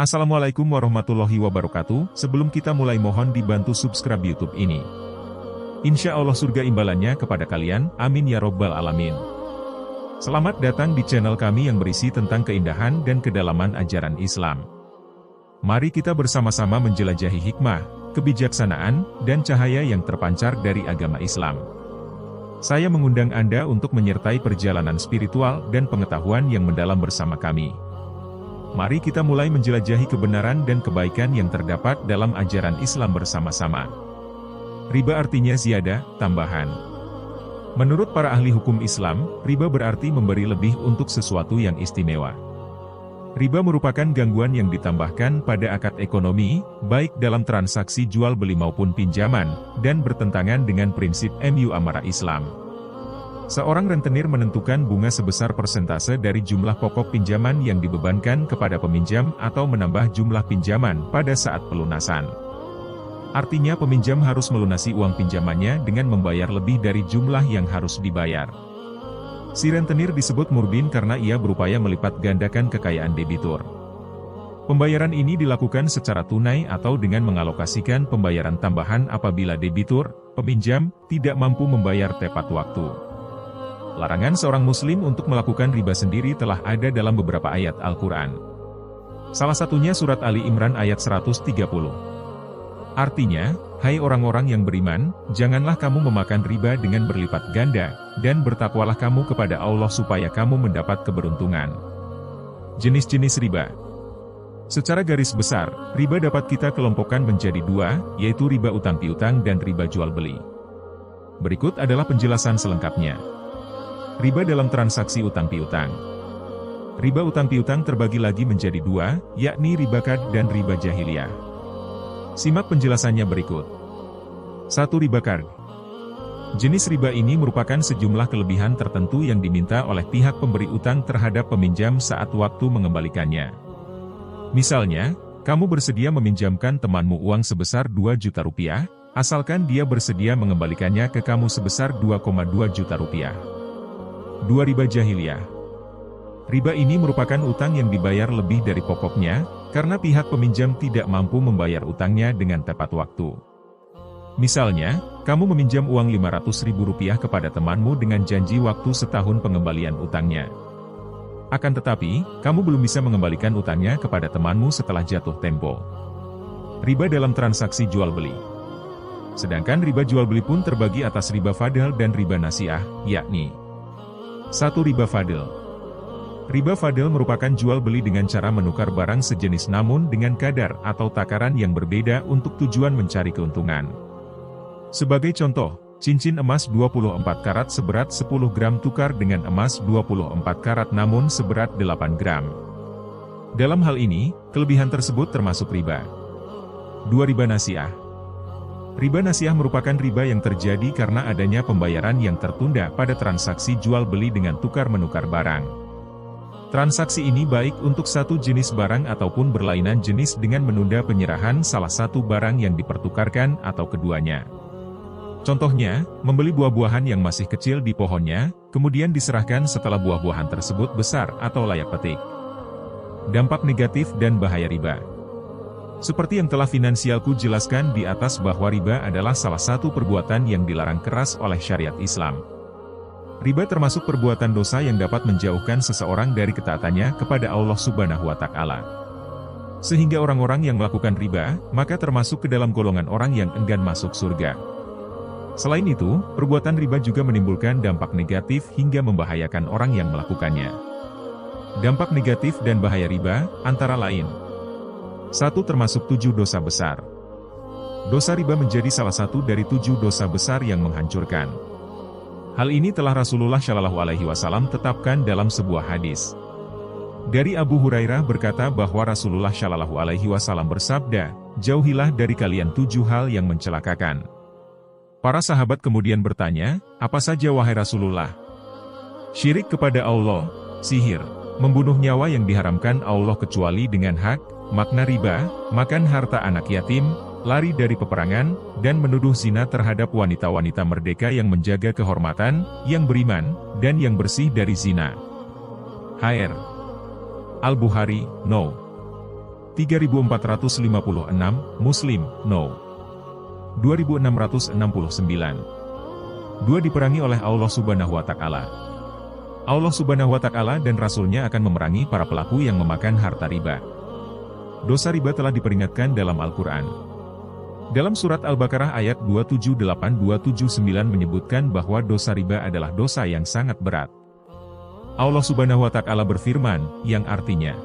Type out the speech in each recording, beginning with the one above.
Assalamualaikum warahmatullahi wabarakatuh. Sebelum kita mulai, mohon dibantu subscribe YouTube ini. Insya Allah surga imbalannya kepada kalian, amin ya robbal alamin. Selamat datang di channel kami yang berisi tentang keindahan dan kedalaman ajaran Islam. Mari kita bersama-sama menjelajahi hikmah, kebijaksanaan, dan cahaya yang terpancar dari agama Islam. Saya mengundang Anda untuk menyertai perjalanan spiritual dan pengetahuan yang mendalam bersama kami. Mari kita mulai menjelajahi kebenaran dan kebaikan yang terdapat dalam ajaran Islam bersama-sama. Riba artinya ziyadah, tambahan. Menurut para ahli hukum Islam, riba berarti memberi lebih untuk sesuatu yang istimewa. Riba merupakan gangguan yang ditambahkan pada akad ekonomi, baik dalam transaksi jual beli maupun pinjaman, dan bertentangan dengan prinsip muamalah Islam. Seorang rentenir menentukan bunga sebesar persentase dari jumlah pokok pinjaman yang dibebankan kepada peminjam atau menambah jumlah pinjaman pada saat pelunasan. Artinya peminjam harus melunasi uang pinjamannya dengan membayar lebih dari jumlah yang harus dibayar. Si rentenir disebut murbin karena ia berupaya melipat gandakan kekayaan debitur. Pembayaran ini dilakukan secara tunai atau dengan mengalokasikan pembayaran tambahan apabila debitur, peminjam, tidak mampu membayar tepat waktu. Larangan seorang muslim untuk melakukan riba sendiri telah ada dalam beberapa ayat Al-Quran. Salah satunya surat Ali Imran ayat 130. Artinya, hai orang-orang yang beriman, janganlah kamu memakan riba dengan berlipat ganda, dan bertakwalah kamu kepada Allah supaya kamu mendapat keberuntungan. Jenis-jenis riba. Secara garis besar, riba dapat kita kelompokkan menjadi dua, yaitu riba utang piutang dan riba jual beli. Berikut adalah penjelasan selengkapnya. Riba dalam transaksi utang piutang. Riba utang piutang terbagi lagi menjadi dua, yakni riba kad dan riba jahiliyah. Simak penjelasannya berikut. 1. Riba kad. Jenis riba ini merupakan sejumlah kelebihan tertentu yang diminta oleh pihak pemberi utang terhadap peminjam saat waktu mengembalikannya. Misalnya, kamu bersedia meminjamkan temanmu uang sebesar 2 juta rupiah, asalkan dia bersedia mengembalikannya ke kamu sebesar 2,2 juta rupiah. 2. Riba jahiliyah. Riba ini merupakan utang yang dibayar lebih dari pokoknya, karena pihak peminjam tidak mampu membayar utangnya dengan tepat waktu. Misalnya, kamu meminjam uang Rp500.000 kepada temanmu dengan janji waktu setahun pengembalian utangnya. Akan tetapi, kamu belum bisa mengembalikan utangnya kepada temanmu setelah jatuh tempo. Riba dalam transaksi jual beli. Sedangkan riba jual beli pun terbagi atas riba fadl dan riba nasiah, yakni 1. Riba fadl. Riba fadl merupakan jual beli dengan cara menukar barang sejenis namun dengan kadar atau takaran yang berbeda untuk tujuan mencari keuntungan. Sebagai contoh, cincin emas 24 karat seberat 10 gram tukar dengan emas 24 karat namun seberat 8 gram. Dalam hal ini, kelebihan tersebut termasuk riba. 2. Riba nasiah. Riba nasiah merupakan riba yang terjadi karena adanya pembayaran yang tertunda pada transaksi jual-beli dengan tukar-menukar barang. Transaksi ini baik untuk satu jenis barang ataupun berlainan jenis dengan menunda penyerahan salah satu barang yang dipertukarkan atau keduanya. Contohnya, membeli buah-buahan yang masih kecil di pohonnya, kemudian diserahkan setelah buah-buahan tersebut besar atau layak petik. Dampak negatif dan bahaya riba. Seperti yang telah finansialku jelaskan di atas bahwa riba adalah salah satu perbuatan yang dilarang keras oleh syariat Islam. Riba termasuk perbuatan dosa yang dapat menjauhkan seseorang dari ketaatannya kepada Allah Subhanahu wa Ta'ala. Sehingga orang-orang yang melakukan riba, maka termasuk ke dalam golongan orang yang enggan masuk surga. Selain itu, perbuatan riba juga menimbulkan dampak negatif hingga membahayakan orang yang melakukannya. Dampak negatif dan bahaya riba, antara lain: 1. Termasuk 7 dosa besar. Dosa riba menjadi salah satu dari 7 dosa besar yang menghancurkan. Hal ini telah Rasulullah Shallallahu Alaihi Wasallam tetapkan dalam sebuah hadis. Dari Abu Hurairah berkata bahwa Rasulullah Shallallahu Alaihi Wasallam bersabda, jauhilah dari kalian 7 hal yang mencelakakan. Para sahabat kemudian bertanya, apa saja wahai Rasulullah? Syirik kepada Allah, sihir, membunuh nyawa yang diharamkan Allah kecuali dengan hak, makna riba, makan harta anak yatim, lari dari peperangan, dan menuduh zina terhadap wanita-wanita merdeka yang menjaga kehormatan, yang beriman, dan yang bersih dari zina. Hr. Al-Bukhari, No. 3456, Muslim, No. 2669. 2 diperangi oleh Allah Subhanahu wa Ta'ala. Allah Subhanahu wa Ta'ala dan Rasul-Nya akan memerangi para pelaku yang memakan harta riba. Dosa riba telah diperingatkan dalam Al-Quran. Dalam surat Al-Baqarah ayat 278-279 menyebutkan bahwa dosa riba adalah dosa yang sangat berat. Allah Subhanahu wa Ta'ala berfirman, yang artinya,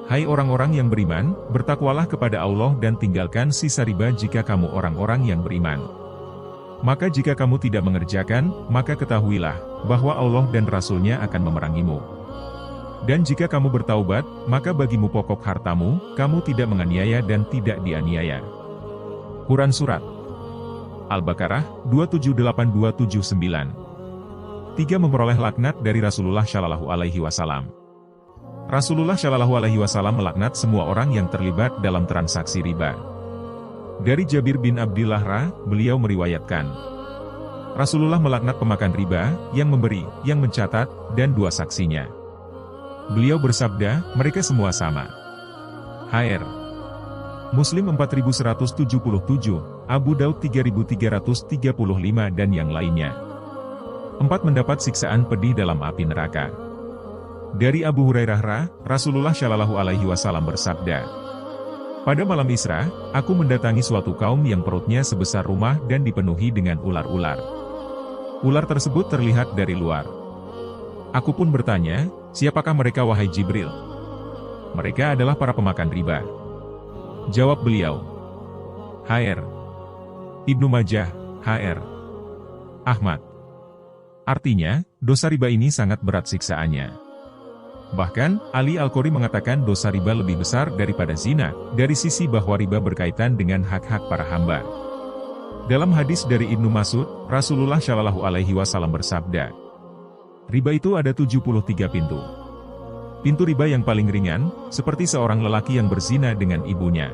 "Hai orang-orang yang beriman, bertakwalah kepada Allah dan tinggalkan sisa riba jika kamu orang-orang yang beriman. Maka jika kamu tidak mengerjakan, maka ketahuilah, bahwa Allah dan Rasul-Nya akan memerangimu. Dan jika kamu bertaubat, maka bagimu pokok hartamu, kamu tidak menganiaya dan tidak dianiaya." Quran Surat Al-Baqarah, 278-279. 3 memperoleh laknat dari Rasulullah Shallallahu Alaihi Wasallam. Rasulullah Shallallahu Alaihi Wasallam melaknat semua orang yang terlibat dalam transaksi riba. Dari Jabir bin Abdillah beliau meriwayatkan, Rasulullah melaknat pemakan riba, yang memberi, yang mencatat, dan 2 saksinya. Beliau bersabda, mereka semua sama. HR Muslim 4177, Abu Daud 3335 dan yang lainnya. 4 mendapat siksaan pedih dalam api neraka. Dari Abu Hurairah, Rasulullah Shallallahu Alaihi Wasallam bersabda, "Pada malam Isra, aku mendatangi suatu kaum yang perutnya sebesar rumah dan dipenuhi dengan ular-ular. Ular tersebut terlihat dari luar. Aku pun bertanya, siapakah mereka wahai Jibril? Mereka adalah para pemakan riba. Jawab beliau, HR Ibnu Majah, HR Ahmad. Artinya, dosa riba ini sangat berat siksaannya. Bahkan, Ali Al-Qori mengatakan dosa riba lebih besar daripada zina, dari sisi bahwa riba berkaitan dengan hak-hak para hamba. Dalam hadis dari Ibnu Mas'ud, Rasulullah Shallallahu Alaihi Wasallam bersabda, riba itu ada 73 pintu. Pintu riba yang paling ringan, seperti seorang lelaki yang berzina dengan ibunya.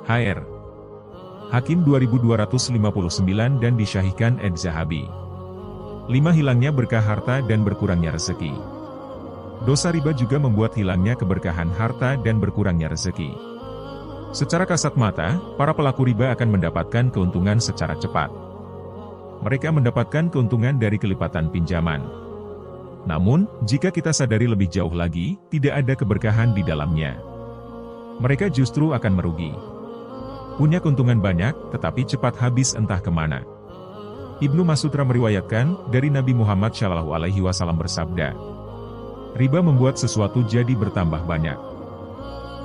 HR Hakim 2259 dan disyahihkan Ed-Zahabi. 5 hilangnya berkah harta dan berkurangnya rezeki. Dosa riba juga membuat hilangnya keberkahan harta dan berkurangnya rezeki. Secara kasat mata, para pelaku riba akan mendapatkan keuntungan secara cepat. Mereka mendapatkan keuntungan dari kelipatan pinjaman. Namun, jika kita sadari lebih jauh lagi, tidak ada keberkahan di dalamnya. Mereka justru akan merugi. Punya keuntungan banyak, tetapi cepat habis entah kemana. Ibnu Mas'ud meriwayatkan, dari Nabi Muhammad SAW bersabda, riba membuat sesuatu jadi bertambah banyak.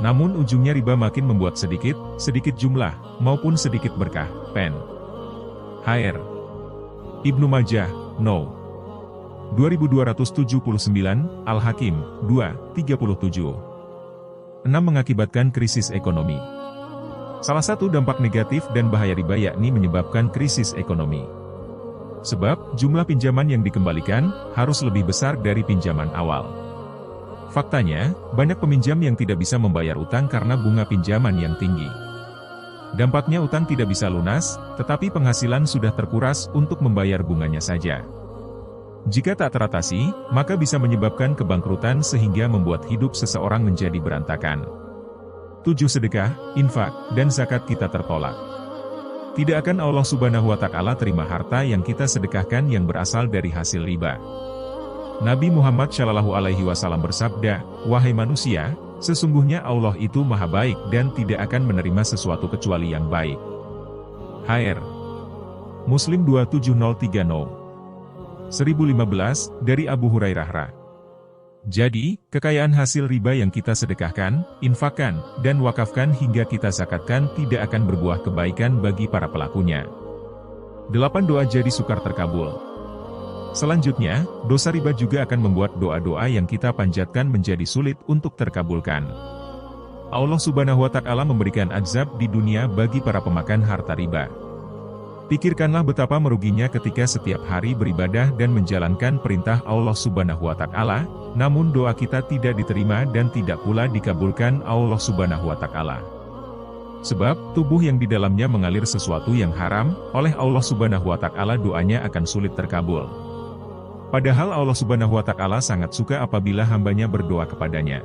Namun ujungnya riba makin membuat sedikit jumlah, maupun sedikit berkah, pen. HR Ibnu Majah, No. 2279, Al-Hakim, 2:37. 6 mengakibatkan krisis ekonomi. Salah satu dampak negatif dan bahaya riba yakni menyebabkan krisis ekonomi. Sebab, jumlah pinjaman yang dikembalikan, harus lebih besar dari pinjaman awal. Faktanya, banyak peminjam yang tidak bisa membayar utang karena bunga pinjaman yang tinggi. Dampaknya utang tidak bisa lunas, tetapi penghasilan sudah terkuras untuk membayar bunganya saja. Jika tak teratasi, maka bisa menyebabkan kebangkrutan sehingga membuat hidup seseorang menjadi berantakan. 7 sedekah, infak, dan zakat kita tertolak. Tidak akan Allah Subhanahu wa Ta'ala terima harta yang kita sedekahkan yang berasal dari hasil riba. Nabi Muhammad Shallallahu Alaihi Wasallam bersabda, wahai manusia, sesungguhnya Allah itu maha baik dan tidak akan menerima sesuatu kecuali yang baik. HR Muslim 27030 1015, dari Abu Hurairah. Jadi, kekayaan hasil riba yang kita sedekahkan, infakkan, dan wakafkan hingga kita zakatkan tidak akan berbuah kebaikan bagi para pelakunya. 8 doa jadi sukar terkabul. Selanjutnya, dosa riba juga akan membuat doa-doa yang kita panjatkan menjadi sulit untuk terkabulkan. Allah Subhanahu wa Ta'ala memberikan azab di dunia bagi para pemakan harta riba. Pikirkanlah betapa meruginya ketika setiap hari beribadah dan menjalankan perintah Allah Subhanahu wa Ta'ala, namun doa kita tidak diterima dan tidak pula dikabulkan Allah Subhanahu wa Ta'ala. Sebab, tubuh yang di dalamnya mengalir sesuatu yang haram, oleh Allah Subhanahu wa Ta'ala doanya akan sulit terkabul. Padahal Allah Subhanahu wa Ta'ala sangat suka apabila hambanya berdoa kepadanya.